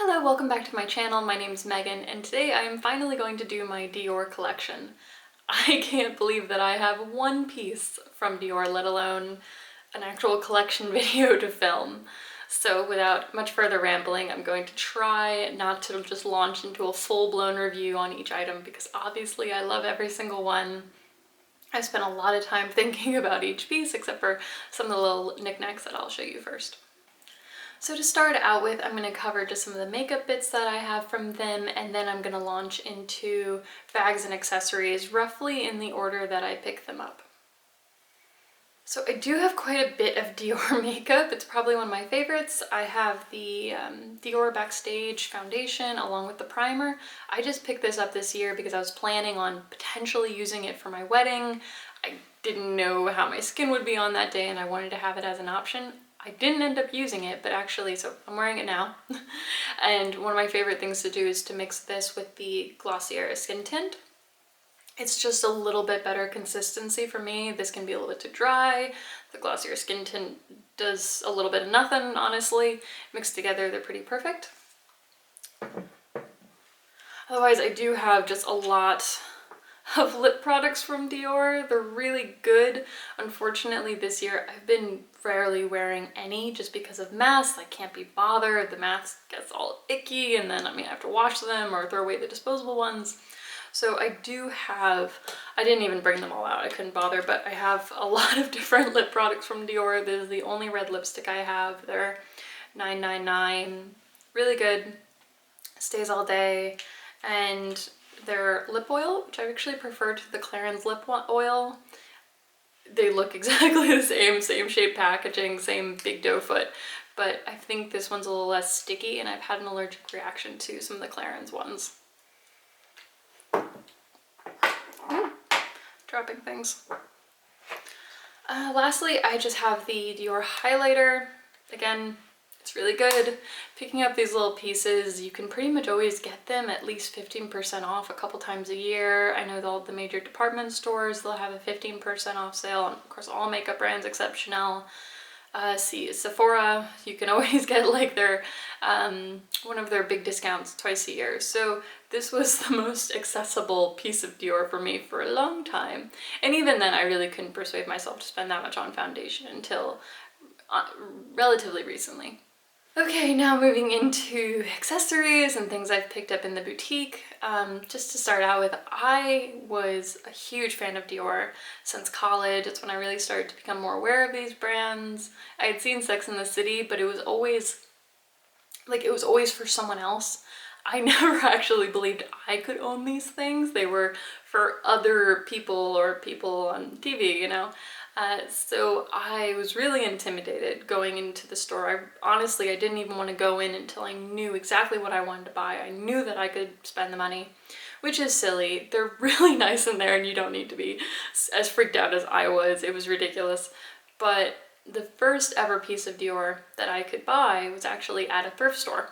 Hello, welcome back to my channel. My name is Megan, and today I am finally going to do my Dior collection. I can't believe that I have one piece from Dior, let alone an actual collection video to film. So without much further rambling, I'm going to try not to just launch into a full-blown review on each item because obviously I love every single one. I spent a lot of time thinking about each piece except for some of the little knickknacks that I'll show you first. So to start out with, I'm going to cover just some of the makeup bits that I have from them, and then I'm going to launch into bags and accessories roughly in the order that I pick them up. So I do have quite a bit of Dior makeup. It's probably one of my favorites. I have the Dior Backstage Foundation along with the primer. I just picked this up this year because I was planning on potentially using it for my wedding. I didn't know how my skin would be on that day and I wanted to have it as an option. I didn't end up using it, but actually, so I'm wearing it now. And one of my favorite things to do is to mix this with the Glossier skin tint. It's just a little bit better consistency for me. This can be a little bit too dry. The Glossier skin tint does a little bit of nothing, honestly. Mixed together, they're pretty perfect. Otherwise, I do have just a lot of lip products from Dior. They're really good. Unfortunately, this year I've been rarely wearing any just because of masks. I can't be bothered. The mask gets all icky and then I have to wash them or throw away the disposable ones. So I do have, I didn't even bring them all out, I couldn't bother, but I have a lot of different lip products from Dior. This is the only red lipstick I have. They're $9.99, really good, stays all day, and their lip oil, which I actually prefer to the Clarins lip oil. They look exactly the same shape packaging, same big doe foot, but I think this one's a little less sticky and I've had an allergic reaction to some of the Clarins ones. Dropping things. Lastly, I just have the Dior highlighter. Again, it's really good. Picking up these little pieces, you can pretty much always get them at least 15% off a couple times a year. I know all the major department stores, they'll have a 15% off sale. And of course, all makeup brands except Chanel. Sephora, you can always get like their one of their big discounts twice a year. So this was the most accessible piece of Dior for me for a long time. And even then, I really couldn't persuade myself to spend that much on foundation until relatively recently. Okay, now moving into accessories and things I've picked up in the boutique. Just to start out with, I was a huge fan of Dior since college. It's when I really started to become more aware of these brands. I had seen Sex and the City, but it was always for someone else. I never actually believed I could own these things. They were for other people or people on TV, you know? So I was really intimidated going into the store. Honestly, I didn't even want to go in until I knew exactly what I wanted to buy. I knew that I could spend the money, which is silly. They're really nice in there and you don't need to be as freaked out as I was. It was ridiculous. But the first ever piece of Dior that I could buy was actually at a thrift store.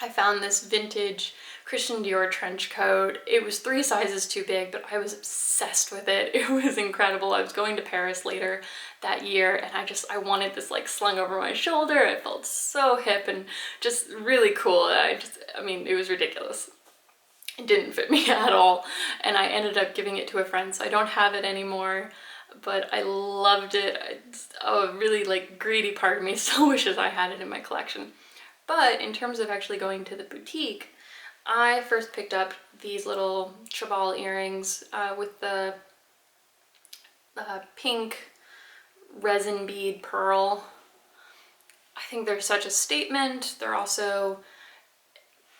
I found this vintage Christian Dior trench coat. It was 3 sizes too big, but I was obsessed with it. It was incredible. I was going to Paris later that year and I wanted this like slung over my shoulder. It felt so hip and just really cool. It was ridiculous. It didn't fit me at all. And I ended up giving it to a friend, so I don't have it anymore. But I loved it. A really like greedy part of me still wishes I had it in my collection. But in terms of actually going to the boutique, I first picked up these little cheval earrings with the pink resin bead pearl. I think they're such a statement. They're also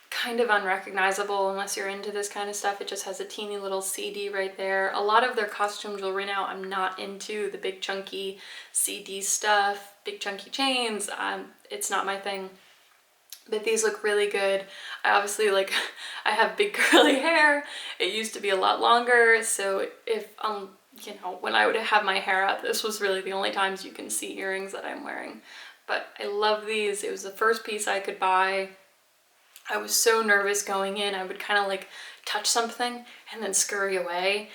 kind of unrecognizable unless you're into this kind of stuff. It just has a teeny little CD right there. A lot of their costume jewelry now, I'm not into the big chunky CD stuff, big chunky chains. It's not my thing. But these look really good. I obviously I have big curly hair. It used to be a lot longer, so if when I would have my hair up, this was really the only times you can see earrings that I'm wearing. But I love these. It was the first piece I could buy. I was so nervous going in. I would kind of touch something and then scurry away.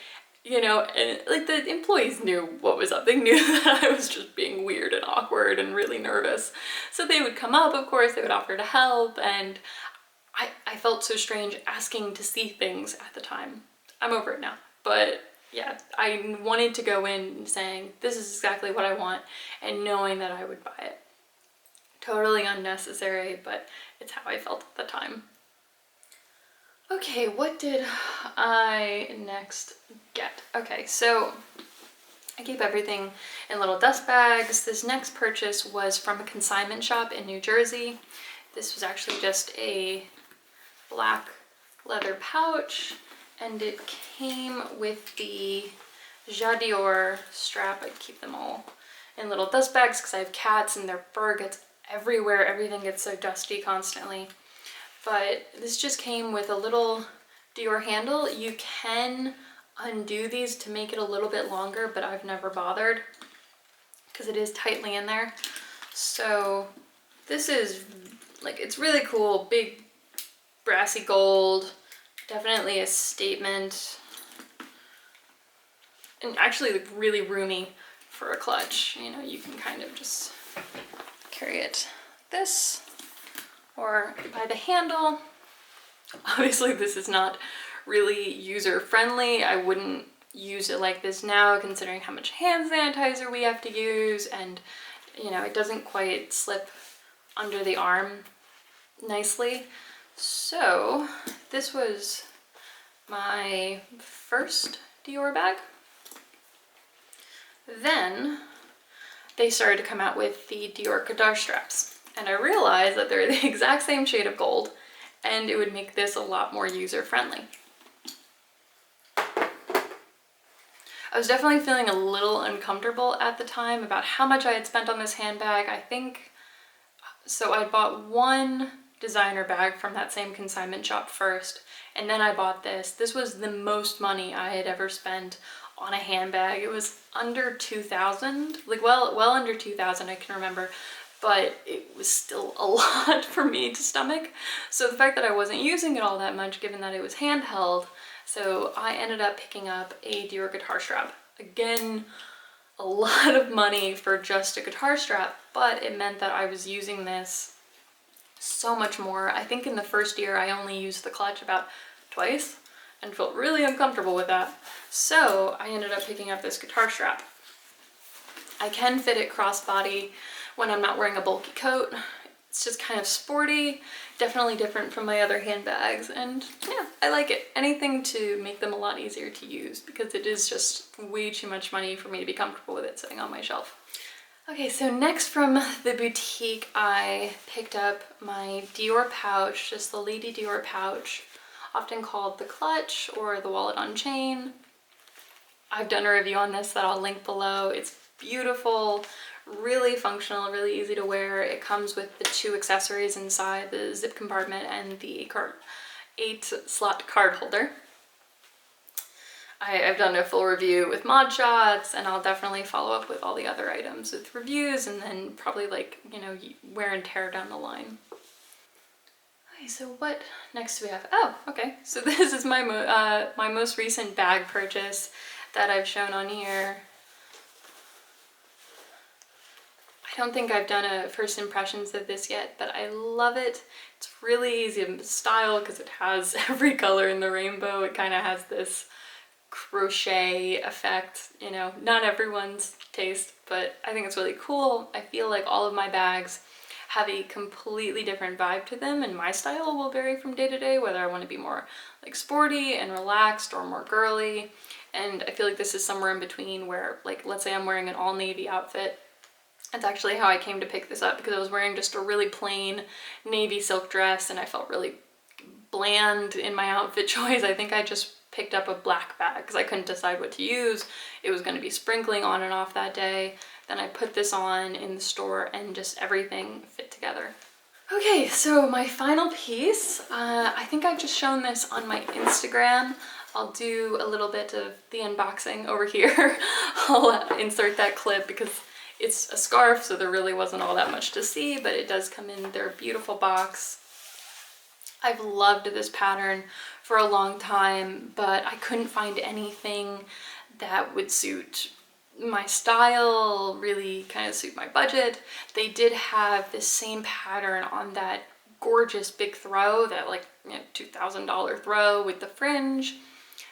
you know, and like the employees knew what was up. They knew that I was just being weird and awkward and really nervous. So they would come up, of course, they would offer to help, and I felt so strange asking to see things at the time. I'm over it now, but yeah, I wanted to go in saying, this is exactly what I want, and knowing that I would buy it. Totally unnecessary, but it's how I felt at the time. Okay, what did I next get? Okay, so I keep everything in little dust bags. This next purchase was from a consignment shop in New Jersey. This was actually just a black leather pouch, and it came with the Dior strap. I keep them all in little dust bags because I have cats and their fur gets everywhere. Everything gets so dusty constantly. But this just came with a little Dior handle. You can undo these to make it a little bit longer, but I've never bothered because it is tightly in there. So this is like, it's really cool, big brassy gold, definitely a statement, and actually like really roomy for a clutch. You know, you can kind of just carry it like this or by the handle. Obviously this is not really user friendly. I wouldn't use it like this now, considering how much hand sanitizer we have to use, and you know, it doesn't quite slip under the arm nicely. So this was my first Dior bag. Then they started to come out with the Dior guitar straps, and I realized that they're the exact same shade of gold, and it would make this a lot more user-friendly. I was definitely feeling a little uncomfortable at the time about how much I had spent on this handbag. I think, so I bought one designer bag from that same consignment shop first, and then I bought this. This was the most money I had ever spent on a handbag. It was under 2,000, like well under 2,000, I can remember, but it was still a lot for me to stomach. So the fact that I wasn't using it all that much, given that it was handheld, so I ended up picking up a Dior guitar strap. Again, a lot of money for just a guitar strap, but it meant that I was using this so much more. I think in the first year I only used the clutch about twice and felt really uncomfortable with that. So I ended up picking up this guitar strap. I can fit it crossbody when I'm not wearing a bulky coat. It's just kind of sporty, definitely different from my other handbags, and yeah, I like it. Anything to make them a lot easier to use, because it is just way too much money for me to be comfortable with it sitting on my shelf. Okay, so next from the boutique, I picked up my Dior pouch, just the Lady Dior pouch, often called the clutch or the wallet on chain. I've done a review on this that I'll link below. It's beautiful, really functional, really easy to wear. It comes with the two accessories inside, the zip compartment and the 8-slot card holder. I've done a full review with mod shots, and I'll definitely follow up with all the other items with reviews, and then probably, like, you know, wear and tear down the line. Okay, so what next do we have? Oh, okay, so this is my my most recent bag purchase that I've shown on here. I don't think I've done a first impressions of this yet, but I love it. It's really easy to style because it has every color in the rainbow. It kind of has this crochet effect, you know, not everyone's taste, but I think it's really cool. I feel like all of my bags have a completely different vibe to them, and my style will vary from day to day, whether I want to be more like sporty and relaxed or more girly. And I feel like this is somewhere in between, where, like, let's say I'm wearing an all navy outfit. That's actually how I came to pick this up, because I was wearing just a really plain navy silk dress and I felt really bland in my outfit choice. I think I just picked up a black bag because I couldn't decide what to use. It was going to be sprinkling on and off that day. Then I put this on in the store and just everything fit together. Okay, so my final piece, I think I've just shown this on my Instagram. I'll do a little bit of the unboxing over here. I'll insert that clip because it's a scarf, so there really wasn't all that much to see, but it does come in their beautiful box. I've loved this pattern for a long time, but I couldn't find anything that would suit my style, really kind of suit my budget. They did have this same pattern on that gorgeous big throw, that like, you know, $2,000 throw with the fringe.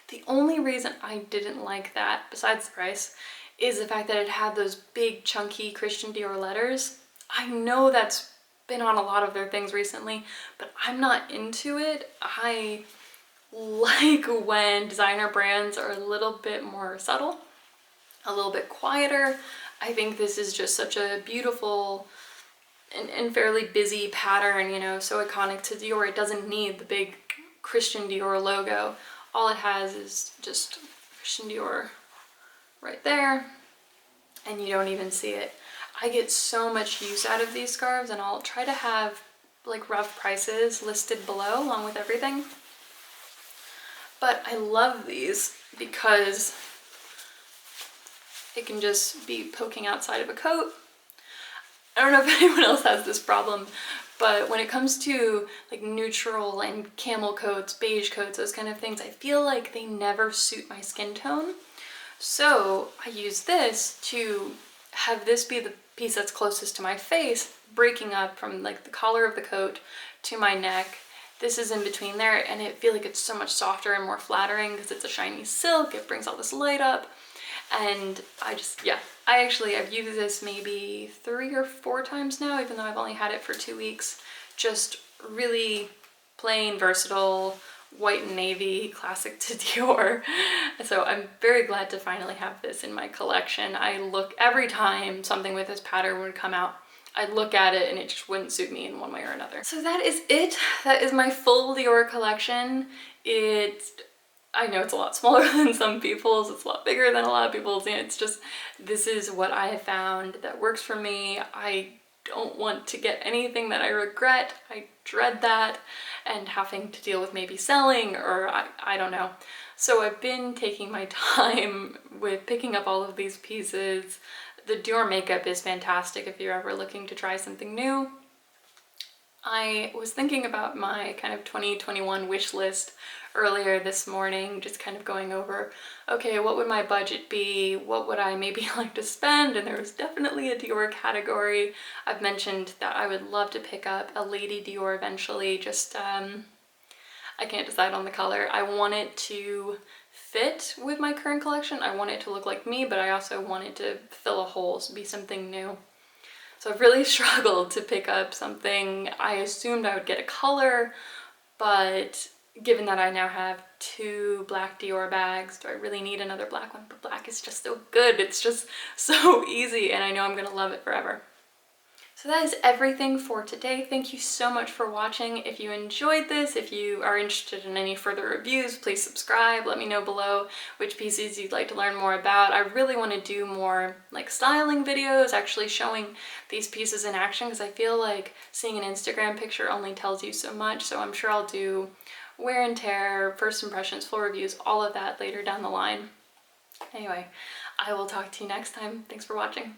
The only reason I didn't like that, besides the price, is the fact that it had those big chunky Christian Dior letters. I know that's been on a lot of their things recently, but I'm not into it. I like when designer brands are a little bit more subtle, a little bit quieter. I think this is just such a beautiful and fairly busy pattern, you know, so iconic to Dior. It doesn't need the big Christian Dior logo. All it has is just Christian Dior right there, and you don't even see it. I get so much use out of these scarves, and I'll try to have like rough prices listed below along with everything. But I love these because it can just be poking outside of a coat. I don't know if anyone else has this problem, but when it comes to like neutral and camel coats, beige coats, those kind of things, I feel like they never suit my skin tone. So I use this to have this be the piece that's closest to my face, breaking up from like the collar of the coat to my neck. This is in between there, and I feel like it's so much softer and more flattering because it's a shiny silk. It brings all this light up, and I've used this maybe 3 or 4 times now, even though I've only had it for 2 weeks. Just really plain, versatile, white and navy, classic to Dior. So I'm very glad to finally have this in my collection. I look, every time something with this pattern would come out, I'd look at it and it just wouldn't suit me in one way or another. So that is it. That is my full Dior collection. I know it's a lot smaller than some people's, it's a lot bigger than a lot of people's, and it's just, this is what I have found that works for me. I don't want to get anything that I regret. I dread that, and having to deal with maybe selling, or I don't know. So I've been taking my time with picking up all of these pieces. The Dior makeup is fantastic if you're ever looking to try something new. I was thinking about my kind of 2021 wish list earlier this morning, just kind of going over, okay, what would my budget be? What would I maybe like to spend? And there was definitely a Dior category. I've mentioned that I would love to pick up a Lady Dior eventually, just, I can't decide on the color. I want it to fit with my current collection. I want it to look like me, but I also want it to fill a hole, so be something new. So I've really struggled to pick up something. I assumed I would get a color, but given that I now have 2 black Dior bags, do I really need another black one? But black is just so good. It's just so easy, and I know I'm gonna love it forever. So that is everything for today. Thank you so much for watching. If you enjoyed this, if you are interested in any further reviews, please subscribe. Let me know below which pieces you'd like to learn more about. I really want to do more like styling videos, actually showing these pieces in action, because I feel like seeing an Instagram picture only tells you so much. So I'm sure I'll do wear and tear, first impressions, full reviews, all of that later down the line. Anyway, I will talk to you next time. Thanks for watching.